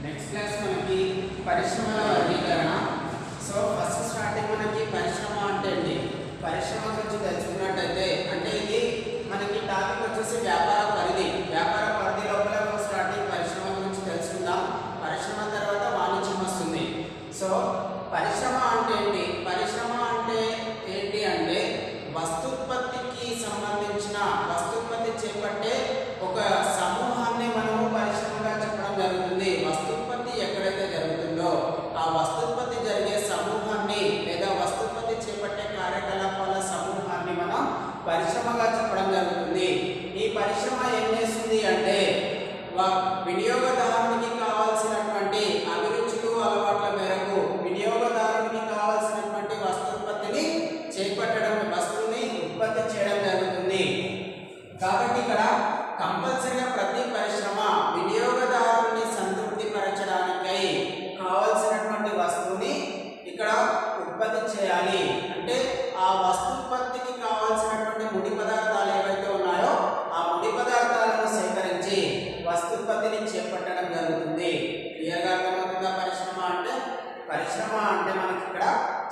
Next class మనకి పరిశ్రమల వర్గీకరణ. సో ఫస్ట్ స్టార్టింగ్ మనకి పరిశ్రమ అంటే ఏంటి, పరిశ్రమ గురించి తెలుసుకున్నట్టయితే అంటే ఇది మనకి టాపిక్ వచ్చేసి వ్యాపార పరిధి. వ్యాపార పరిధి లోపల స్టార్టింగ్ పరిశ్రమ గురించి తెలుసుకుందాం. పరిశ్రమ తర్వాత వాణిజ్యం వస్తుంది. సో పరిశ్రమ అంటే ఏంటి, పరిశ్రమ అంటే ఏంటి అంటే వస్తుత్పత్తికి సంబంధించిన వస్తుత్పత్తి చేపట్టే ఒక సమూహాన్ని మనము పరిశ్రమగా చెప్పడం జరుగుతుంది. వస్తుత్పత్తి ఎక్కడైతే జరుగుతుందో ఆ వస్తుత్పత్తి జరిగే సమూహాన్ని లేదా వస్తుత్పత్తి చేపట్టే కార్యకలాపాల సమూహాన్ని మనం పరిశ్రమగా చెప్పడం జరుగుతుంది. ఈ పరిశ్రమ ఏం చేస్తుంది అంటే వినియోగదారునికి కావాల్సినటువంటి అభిరుచులు అలవాట్ల మేరకు వినియోగదారునికి కావాల్సినటువంటి వస్తుత్పత్తిని చేపట్టడం, వస్తువుని ఉత్పత్తి చేయడం జరుగుతుంది. కాబట్టి ఇక్కడ కంపల్సరీగా ప్రతి పరిశ్రమ వినియోగదారుని సంతృప్తి పరచడానికై కావాల్సినటువంటి వస్తువుని ఇక్కడ ఉత్పత్తి చేయాలి. అంటే ఆ వస్తుత్పత్తికి కావాల్సినటువంటి ముడి పదార్థాలు ఏవైతే ఉన్నాయో ఆ ముడి పదార్థాలను సేకరించి వస్తుత్పత్తిని చేపట్టడం జరుగుతుంది. క్లియర్గా అర్థమవుతుందా? పరిశ్రమ అంటే మనకి ఇక్కడ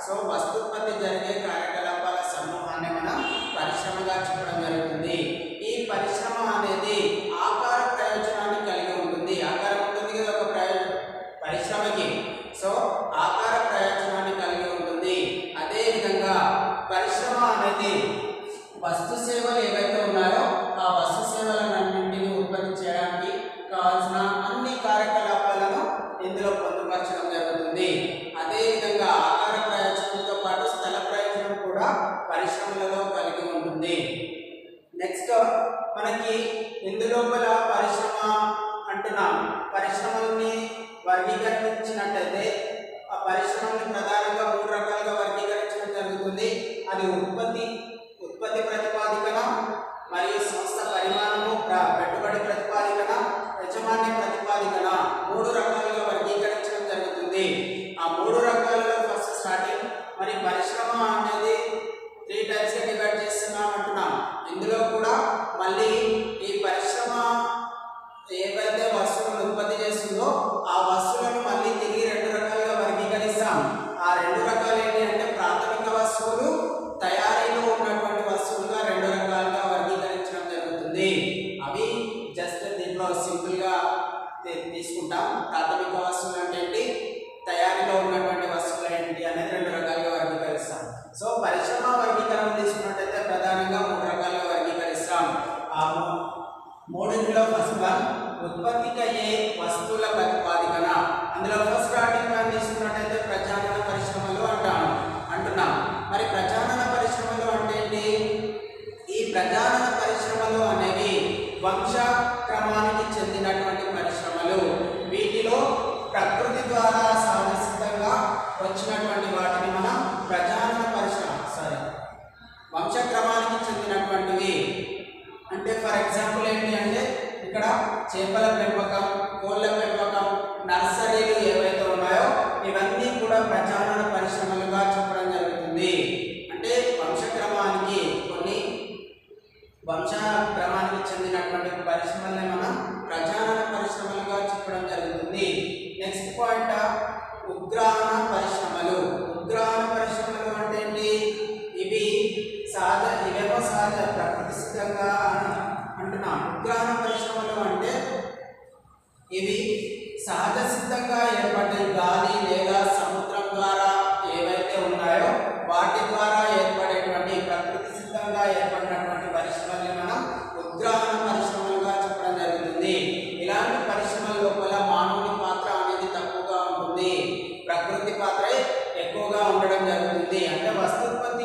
సో వస్తుత్పత్తి జరిగే కార్యకలాపాల సమూహాన్ని మనం పరిశ్రమగా చెప్పడం జరుగుతుంది. ఈ పరిశ్రమ అనేది ఆకార ప్రయోజనాన్ని కలిగి ఉంటుంది. ఆకారం ఉంటుంది కదా ఒక పరిశ్రమకి. సో ఆకార ప్రయోజనాన్ని కలిగి ఉంటుంది. అదేవిధంగా పరిశ్రమ అనేది వస్తు సేవలు ఏవైతే ఉన్నాయో ఆ వస్తు సేవలన్నింటినీ ఉత్పత్తి చేయడానికి కావాల్సిన అన్ని కార్యకలాపాలను ఇందులో పొందుపరచడం జరుగుతుంది. అదేవిధంగా ఆకార ప్రయోజనంతో పాటు స్థల ప్రయోజనం కూడా పరిశ్రమలలో కలిగి ఉంటుంది. నెక్స్ట్ మనకి ఇందులోపల పరిశ్రమ అంటున్నాం. పరిశ్రమల్ని వర్గీకరించినట్టయితే ఆ పరిశ్రమని ప్రధానంగా 3 రకాలుగా వర్గీకరించడం జరుగుతుంది. అది ఉత్పత్తి ప్రతిపాదికన, మరియు సంస్థ పరిమాణము, పెట్టుబడి ప్రతిపాదికన, యజమాన్య ప్రతిపాదికన 3 రకాలుగా వర్గీకరించడం జరుగుతుంది. ఆ 3 రకాలలో ఫస్ట్ స్టార్టింగ్ మరి పరిశ్రమ అనేది 3 టైప్స్ గా డివైడ్ చేస్తున్నాం అంటున్నాం. ఇందులో కూడా మళ్ళీ ఈ పరిశ్రమ ఏవైతే వస్తువులను ఉత్పత్తి చేస్తుందో ఆ వస్తువులను మళ్ళీ తిరిగి 2 రకాలుగా వర్గీకరిస్తాం. ఆ 2 రకాలు ఏంటి అంటే ప్రాథమిక వస్తువులు, తయారీలో ఉన్నటువంటి వస్తువులుగా 2 రకాలుగా వర్గీకరించడం జరుగుతుంది. అవి జస్ట్ దీంట్లో సింపుల్ గా తీసుకుంటాం. ప్రాథమిక వస్తువులు అంటే ఏంటి, తయారీలో ఉన్నటువంటి వస్తువులు ఏంటి అనేది 2 రకాలుగా వర్గీకరిస్తాం. సో పరిశ్రమ వర్గీకరణ తీసుకున్నట్టయితే ప్రధానంగా 3 రకాలుగా వర్గీకరిస్తాం. ఆ 3లో ఫస్ట్ వన్ ఉత్పత్తికి అయ్యే వస్తువుల ప్రతిపాదికన. అందులో ఫస్ట్ స్టార్టింగ్ వన్ తీసుకున్నట్టయితే ప్రజానన పరిశ్రమలు అంటున్నాం. మరి ప్రజానన పరిశ్రమలు అంటే ఏంటి? ఈ ప్రజానన పరిశ్రమలు అనేవి వంశ క్రమానికి చెందినటువంటి పరిశ్రమలు. వీటిలో ప్రకృతి ద్వారా సహజసిద్ధంగా వచ్చినటువంటి వాటిని మనం ప్రజానన వంశక్రమానికి చెందినటువంటివి. అంటే ఫర్ ఎగ్జాంపుల్ ఏంటి అంటే ఇక్కడ చేపల పెంపకం, కోళ్ళ పెంపకం, నర్సరీలు ఏవైతే ఉన్నాయో ఇవన్నీ కూడా ప్రజానన పరిశ్రమలుగా చెప్పడం జరుగుతుంది. అంటే వంశక్రమానికి చెందినటువంటి పరిశ్రమల్ని మనం ప్రజానన పరిశ్రమలుగా చెప్పడం జరుగుతుంది. నెక్స్ట్ పాయింట్ ఉద్గ్రహణ పరిశ్రమలు. ఉద్గ్రహణ పరిశ్రమలు అంటే ఏంటి? ఇవేమో సహజ ప్రకృతి సిద్ధంగా అంటున్నాం. ఉద్గ్రహణ పరిశ్రమలు అంటే ఇవి సహజ సిద్ధంగా ఏర్పడే గాలి లేదా సముద్రం ద్వారా ఏవైతే ఉన్నాయో వాటి ద్వారా ఏర్పడేటువంటి ప్రకృతి సిద్ధంగా ఏర్పడే